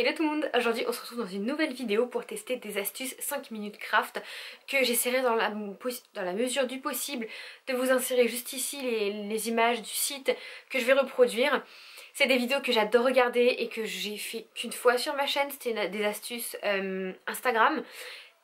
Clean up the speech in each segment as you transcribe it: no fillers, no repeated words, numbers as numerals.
Hello tout le monde, aujourd'hui on se retrouve dans une nouvelle vidéo pour tester des astuces 5 minutes craft que j'essaierai dans la mesure du possible de vous insérer juste ici les images du site que je vais reproduire. C'est des vidéos que j'adore regarder et que j'ai fait qu'une fois sur ma chaîne, c'était des astuces Instagram.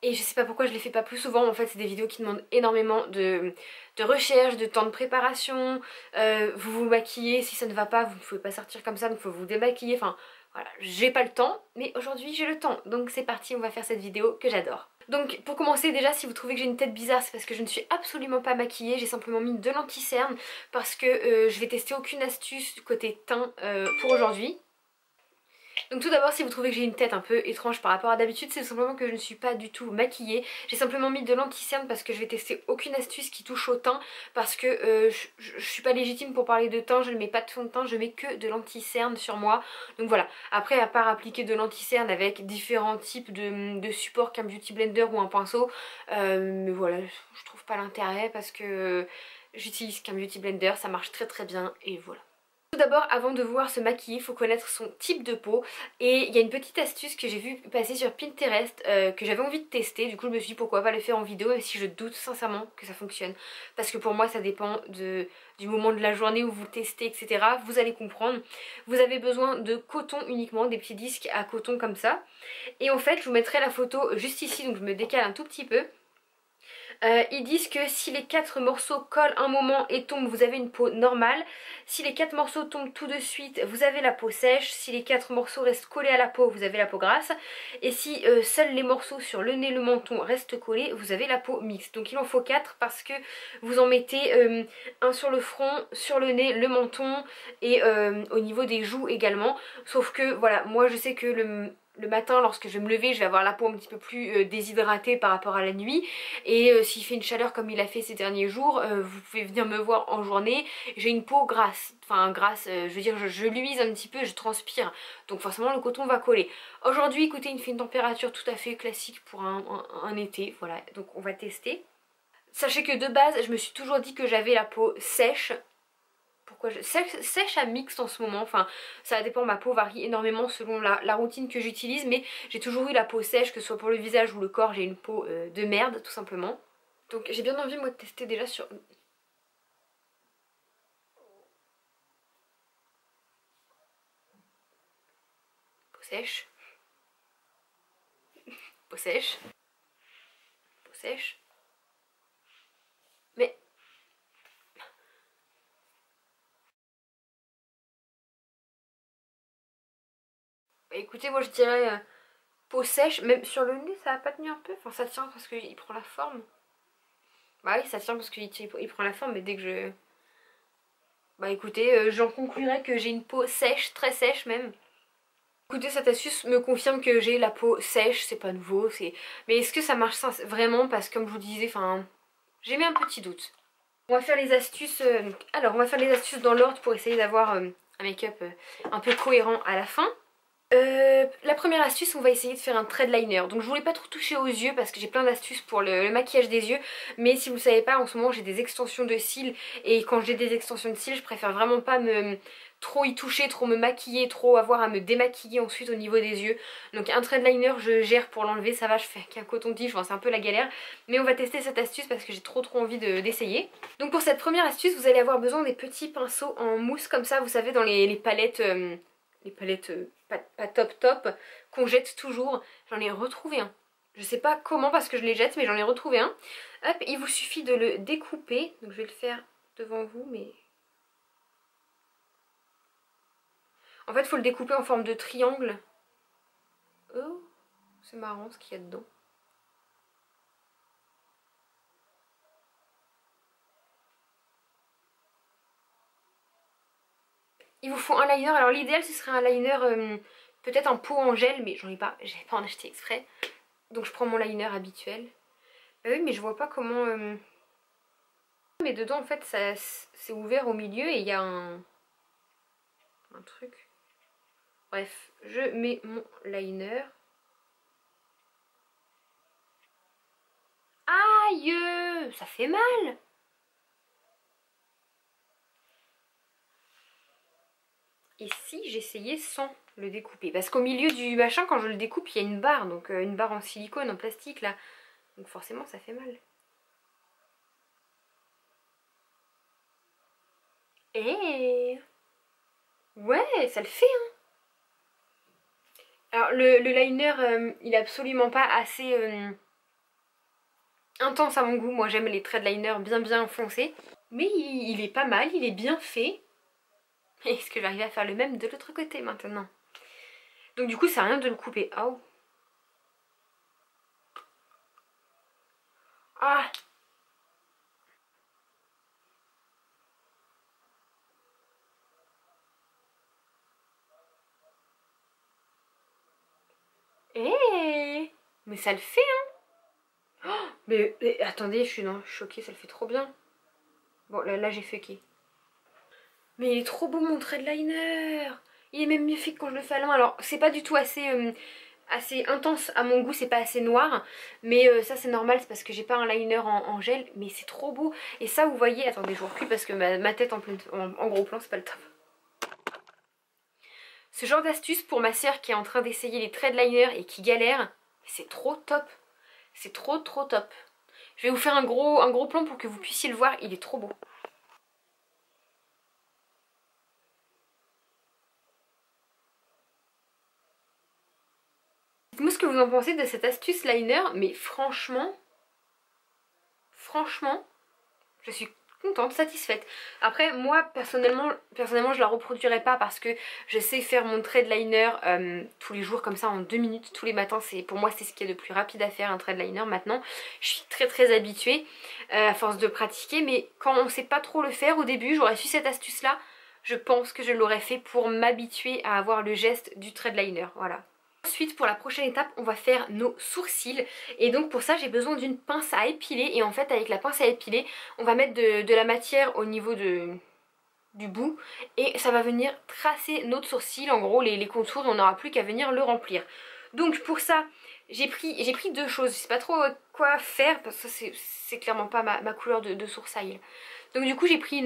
Et je sais pas pourquoi je les fais pas plus souvent, en fait c'est des vidéos qui demandent énormément de recherche, de temps de préparation, vous vous maquillez, si ça ne va pas vous ne pouvez pas sortir comme ça, donc il faut vous démaquiller, enfin voilà, j'ai pas le temps, mais aujourd'hui j'ai le temps, donc c'est parti, on va faire cette vidéo que j'adore. Donc pour commencer déjà, si vous trouvez que j'ai une tête bizarre, c'est parce que je ne suis absolument pas maquillée, j'ai simplement mis de l'anti-cerne parce que je vais tester aucune astuce du côté teint pour aujourd'hui. Donc tout d'abord, si vous trouvez que j'ai une tête un peu étrange par rapport à d'habitude, c'est tout simplement que je ne suis pas du tout maquillée. J'ai simplement mis de l'anti-cerne parce que je vais tester aucune astuce qui touche au teint, parce que je suis pas légitime pour parler de teint, je ne mets pas de fond de teint, je mets que de l'anti-cerne sur moi. Donc voilà, après à part appliquer de l'anti-cerne avec différents types de supports qu'un beauty blender ou un pinceau, mais voilà, je trouve pas l'intérêt parce que j'utilise qu'un beauty blender, ça marche très très bien et voilà. Tout d'abord, avant de voir se maquiller, il faut connaître son type de peau. Et il y a une petite astuce que j'ai vu passer sur Pinterest que j'avais envie de tester. Du coup je me suis dit pourquoi pas le faire en vidéo, même si je doute sincèrement que ça fonctionne. Parce que pour moi ça dépend du moment de la journée où vous testez, etc. Vous allez comprendre. Vous avez besoin de coton uniquement, des petits disques à coton comme ça. Et en fait je vous mettrai la photo juste ici, donc je me décale un tout petit peu. Ils disent que si les 4 morceaux collent un moment et tombent, vous avez une peau normale. Si les 4 morceaux tombent tout de suite, vous avez la peau sèche. Si les 4 morceaux restent collés à la peau, vous avez la peau grasse. Et si seuls les morceaux sur le nez, le menton restent collés, vous avez la peau mixte. Donc il en faut 4 parce que vous en mettez un sur le front, sur le nez, le menton et au niveau des joues également. Sauf que voilà, moi je sais que le matin lorsque je vais me lever, je vais avoir la peau un petit peu plus déshydratée par rapport à la nuit. Et s'il fait une chaleur comme il a fait ces derniers jours, vous pouvez venir me voir en journée. J'ai une peau grasse, enfin grasse, je veux dire je luise un petit peu, je transpire. Donc forcément le coton va coller. Aujourd'hui écoutez, il fait une température tout à fait classique pour un été, voilà. Donc on va tester. Sachez que de base je me suis toujours dit que j'avais la peau sèche. Pourquoi sèche à mixte en ce moment, enfin ça dépend, ma peau varie énormément selon la routine que j'utilise, mais j'ai toujours eu la peau sèche, que ce soit pour le visage ou le corps, j'ai une peau de merde tout simplement. Donc j'ai bien envie moi de tester déjà sur... Peau sèche, peau sèche, peau sèche, mais... Bah, écoutez, moi je dirais peau sèche, même sur le nez ça va pas tenir un peu, enfin ça tient parce qu'il prend la forme. Bah oui ça tient parce qu'il prend la forme, mais dès que je... Bah écoutez, j'en conclurai que j'ai une peau sèche, très sèche même. Écoutez, cette astuce me confirme que j'ai la peau sèche, c'est pas nouveau, mais est-ce que ça marche vraiment? Parce que comme je vous disais, enfin, j'ai mis un petit doute. On va faire les astuces, alors on va faire les astuces dans l'ordre pour essayer d'avoir un make-up un peu cohérent à la fin. La première astuce, on va essayer de faire un trait de liner. Donc je voulais pas trop toucher aux yeux parce que j'ai plein d'astuces pour le maquillage des yeux. Mais si vous le savez pas, en ce moment j'ai des extensions de cils. Et quand j'ai des extensions de cils, je préfère vraiment pas trop y toucher, trop me maquiller, trop avoir à me démaquiller ensuite au niveau des yeux. Donc un trait de liner, je gère pour l'enlever, ça va, je fais qu'un coton-tige, enfin, c'est un peu la galère. Mais on va tester cette astuce parce que j'ai trop envie d'essayer. Donc pour cette première astuce, vous allez avoir besoin des petits pinceaux en mousse comme ça, vous savez, dans les palettes... les palettes pas top qu'on jette toujours. J'en ai retrouvé un. Je sais pas comment parce que je les jette, mais j'en ai retrouvé un. Hop, il vous suffit de le découper. Donc je vais le faire devant vous, mais... En fait, il faut le découper en forme de triangle. Oh, c'est marrant ce qu'il y a dedans. Il vous faut un liner. Alors l'idéal ce serait un liner peut-être en peau en gel, mais j'en ai pas, j'avais pas en acheté exprès. Donc je prends mon liner habituel. Bah oui, mais je vois pas comment... Mais dedans en fait c'est ouvert au milieu et il y a un truc. Bref, je mets mon liner. Aïe, ça fait mal. Et si j'essayais sans le découper? Parce qu'au milieu du machin, quand je le découpe, il y a une barre, donc une barre en silicone, en plastique là. Donc forcément ça fait mal. Eh ouais, ça le fait hein. Alors le liner, il est absolument pas assez intense à mon goût. Moi j'aime les traits de liner bien foncés. Mais il est pas mal, il est bien fait. Est-ce que j'arrive à faire le même de l'autre côté maintenant? Donc du coup ça sert à rien de le couper. Oh. Ah. Eh. Mais ça le fait hein. Oh, mais attendez, je suis choquée, ça le fait trop bien. Bon là j'ai fucké. Mais il est trop beau mon trait de liner. Il est même mieux fait que quand je le fais à la main. Alors c'est pas du tout assez intense à mon goût, c'est pas assez noir. Mais ça c'est normal, c'est parce que j'ai pas un liner en gel. Mais c'est trop beau. Et ça vous voyez, attendez je vous recule parce que ma tête en gros plan c'est pas le top. Ce genre d'astuce pour ma soeur qui est en train d'essayer les traits de liner et qui galère, c'est trop top. C'est trop top. Je vais vous faire un gros plan pour que vous puissiez le voir, il est trop beau. Dites-moi ce que vous en pensez de cette astuce liner, mais franchement, je suis contente, satisfaite. Après, moi, personnellement je la reproduirai pas parce que je sais faire mon trait de liner tous les jours comme ça en 2 minutes, tous les matins. Pour moi, c'est ce qui est de plus rapide à faire, un trait de liner. Maintenant, je suis très habituée à force de pratiquer, mais quand on sait pas trop le faire au début, j'aurais su cette astuce-là, je pense que je l'aurais fait pour m'habituer à avoir le geste du trait de liner, voilà. Ensuite pour la prochaine étape on va faire nos sourcils et donc pour ça j'ai besoin d'une pince à épiler et en fait avec la pince à épiler on va mettre de la matière au niveau du bout et ça va venir tracer notre sourcil, en gros les contours et on n'aura plus qu'à venir le remplir. Donc pour ça j'ai pris deux choses, je sais pas trop quoi faire parce que c'est clairement pas ma couleur de sourcil. Donc du coup j'ai pris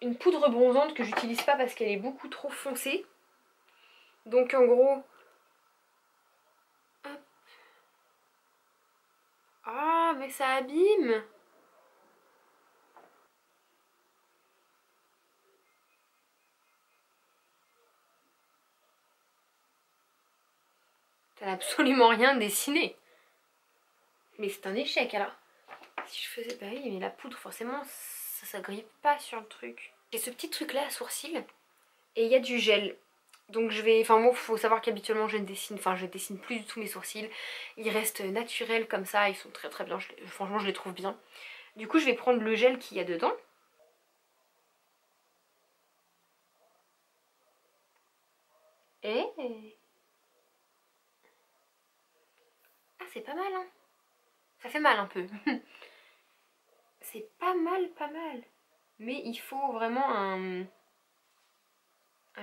une poudre bronzante que j'utilise pas parce qu'elle est beaucoup trop foncée. Donc en gros, hop. Ah mais ça abîme. Ça n'a absolument rien dessiné. Mais c'est un échec alors. Si je faisais pas, oui mais la poudre forcément ça grippe pas sur le truc. J'ai ce petit truc là à sourcil et il y a du gel. Donc je vais, enfin moi faut savoir qu'habituellement je dessine plus du tout mes sourcils. Ils restent naturels comme ça, ils sont très bien, franchement je les trouve bien. Du coup je vais prendre le gel qu'il y a dedans. Et... ah c'est pas mal hein. Ça fait mal un peu. C'est pas mal. Mais il faut vraiment un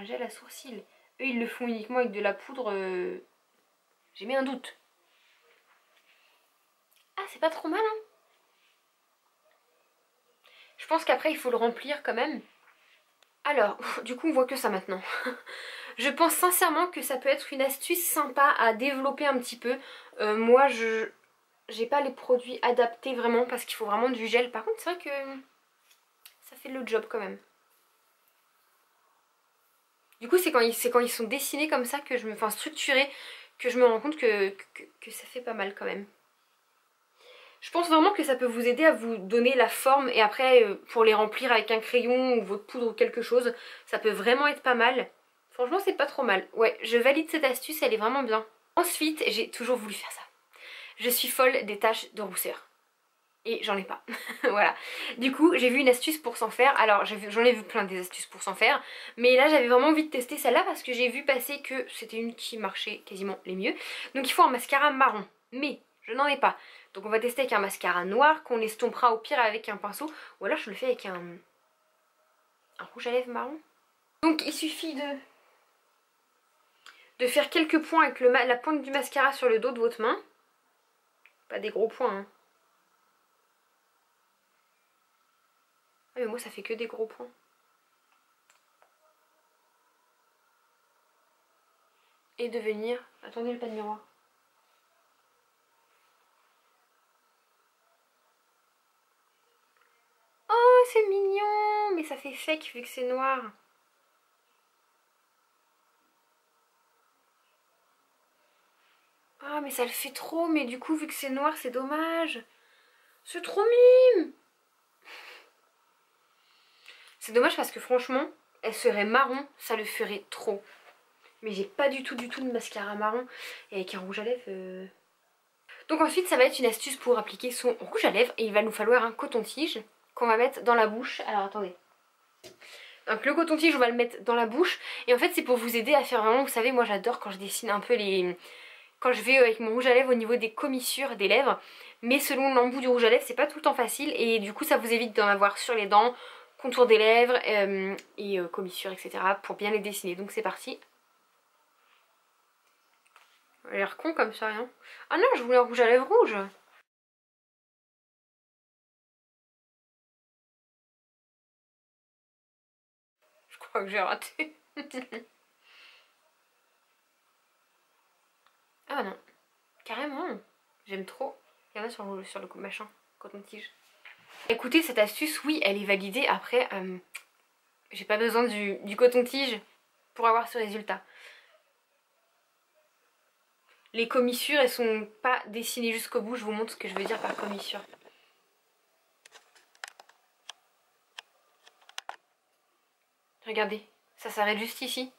gel à sourcils. Eux ils le font uniquement avec de la poudre. J'ai mis un doute. Ah c'est pas trop mal hein. Je pense qu'après il faut le remplir quand même. Alors, du coup on voit que ça maintenant. Je pense sincèrement que ça peut être une astuce sympa à développer un petit peu. Moi j'ai pas les produits adaptés vraiment parce qu'il faut vraiment du gel. Par contre c'est vrai que ça fait le job quand même. Du coup c'est quand ils sont dessinés comme ça que enfin structurés, que je me rends compte que ça fait pas mal quand même. Je pense vraiment que ça peut vous aider à vous donner la forme et après pour les remplir avec un crayon ou votre poudre ou quelque chose, ça peut vraiment être pas mal. Franchement c'est pas trop mal. Ouais, je valide cette astuce, elle est vraiment bien. Ensuite, j'ai toujours voulu faire ça. Je suis folle des taches de rousseur. Et j'en ai pas. Voilà. Du coup, j'ai vu une astuce pour s'en faire. Alors, j'en ai vu plein des astuces pour s'en faire. Mais là, j'avais vraiment envie de tester celle-là parce que j'ai vu passer que c'était une qui marchait quasiment les mieux. Donc, il faut un mascara marron. Mais je n'en ai pas. Donc, on va tester avec un mascara noir qu'on estompera au pire avec un pinceau. Ou alors, je le fais avec un rouge à lèvres marron. Donc, il suffit de faire quelques points avec la pointe du mascara sur le dos de votre main. Pas des gros points, hein. Ah mais moi ça fait que des gros points. et de venir... Attendez, le pas de miroir. Oh, c'est mignon! Mais ça fait fake vu que c'est noir. Ah, mais ça le fait trop, mais du coup, vu que c'est noir, c'est dommage. C'est trop mime! C'est dommage parce que franchement, elle serait marron, ça le ferait trop. Mais j'ai pas du tout de mascara marron. Et avec un rouge à lèvres... Donc ensuite, ça va être une astuce pour appliquer son rouge à lèvres. Et il va nous falloir un coton-tige qu'on va mettre dans la bouche. Alors attendez. Donc le coton-tige, on va le mettre dans la bouche. Et en fait, c'est pour vous aider à faire vraiment... Vous savez, moi j'adore quand je dessine un peu les... Quand je vais avec mon rouge à lèvres au niveau des commissures des lèvres. Mais selon l'embout du rouge à lèvres, c'est pas tout le temps facile. Et du coup, ça vous évite d'en avoir sur les dents, contour des lèvres et commissures, etc. pour bien les dessiner. Donc c'est parti. Elle a l'air con comme ça, hein. Ah non, je voulais un rouge à lèvres rouge. Je crois que j'ai raté. Ah non, carrément. J'aime trop. Il y en a sur le machin, coton-tige. Écoutez, cette astuce, oui, elle est validée. Après, j'ai pas besoin du coton-tige pour avoir ce résultat. Les commissures, elles sont pas dessinées jusqu'au bout. Je vous montre ce que je veux dire par commissure. Regardez, ça s'arrête juste ici.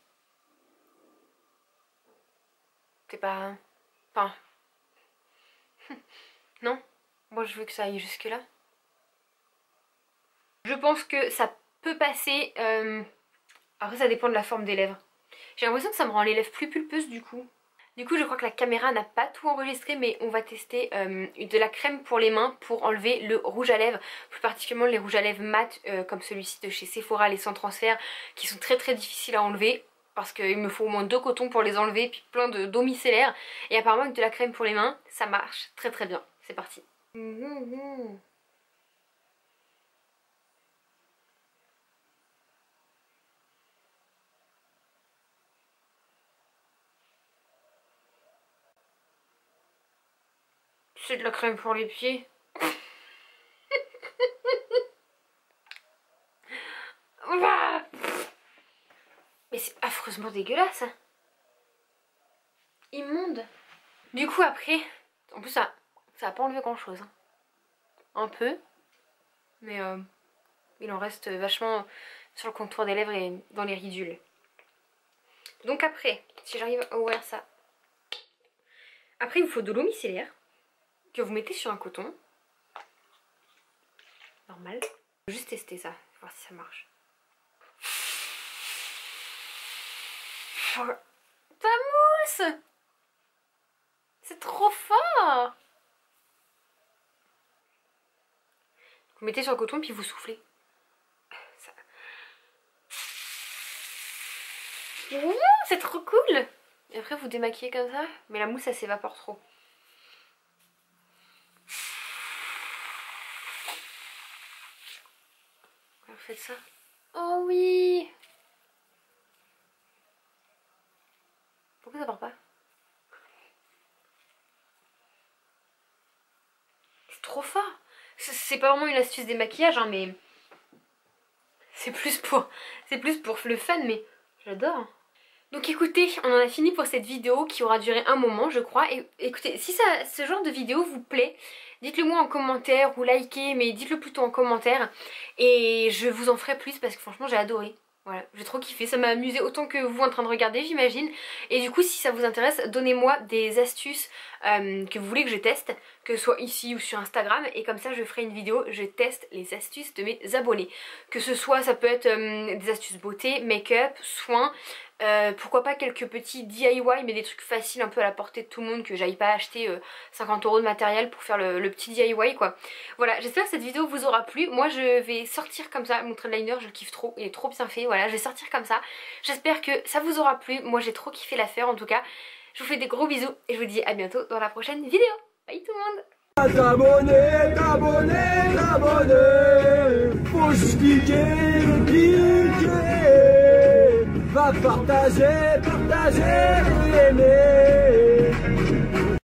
C'est pas... Enfin... Non, moi je veux que ça aille jusque là. Je pense que ça peut passer... Après ça dépend de la forme des lèvres. J'ai l'impression que ça me rend les lèvres plus pulpeuses du coup. Du coup je crois que la caméra n'a pas tout enregistré, mais on va tester de la crème pour les mains pour enlever le rouge à lèvres. Plus particulièrement les rouges à lèvres mat comme celui-ci de chez Sephora, les sans transfert, qui sont très difficiles à enlever. Parce qu'il me faut au moins 2 cotons pour les enlever, puis plein d'eau micellaire. Et apparemment avec de la crème pour les mains, ça marche très bien. C'est parti. C'est de la crème pour les pieds. Mais c'est affreusement dégueulasse. Immonde. Du coup après, en plus ça va pas enlever grand chose. Hein. Un peu. Mais il en reste vachement sur le contour des lèvres et dans les ridules. Donc après, si j'arrive à ouvrir ça. Après il vous faut de l'eau micellaire que vous mettez sur un coton. Normal. Je vais juste tester ça, voir si ça marche. Ta mousse! C'est trop fort! Vous mettez sur le coton puis vous soufflez. Ça... C'est trop cool! Et après vous démaquillez comme ça, mais la mousse ça s'évapore trop. Vous faites ça. Oh oui! Pourquoi ça part pas? C'est trop fort! C'est pas vraiment une astuce démaquillage, hein, mais c'est plus pour le fun, mais j'adore. Donc écoutez, on en a fini pour cette vidéo qui aura duré un moment je crois. Et écoutez, si ce genre de vidéo vous plaît, dites-le moi en commentaire ou likez, mais dites-le plutôt en commentaire. Et je vous en ferai plus parce que franchement j'ai adoré. Voilà, j'ai trop kiffé, ça m'a amusé autant que vous en train de regarder j'imagine. Et du coup si ça vous intéresse, donnez-moi des astuces que vous voulez que je teste, que ce soit ici ou sur Instagram. Et comme ça je ferai une vidéo, je teste les astuces de mes abonnés. Que ce soit, ça peut être des astuces beauté, make-up, soins, pourquoi pas quelques petits DIY, mais des trucs faciles un peu à la portée de tout le monde, que j'aille pas acheter 50 € de matériel pour faire le petit DIY quoi. Voilà, j'espère que cette vidéo vous aura plu. Moi je vais sortir comme ça, mon trait de liner je kiffe trop, il est trop bien fait, voilà je vais sortir comme ça. J'espère que ça vous aura plu, moi j'ai trop kiffé la faire en tout cas. Je vous fais des gros bisous et je vous dis à bientôt dans la prochaine vidéo. Bye tout le monde. T'abonner, faut juste cliquer, va partager. monnaie.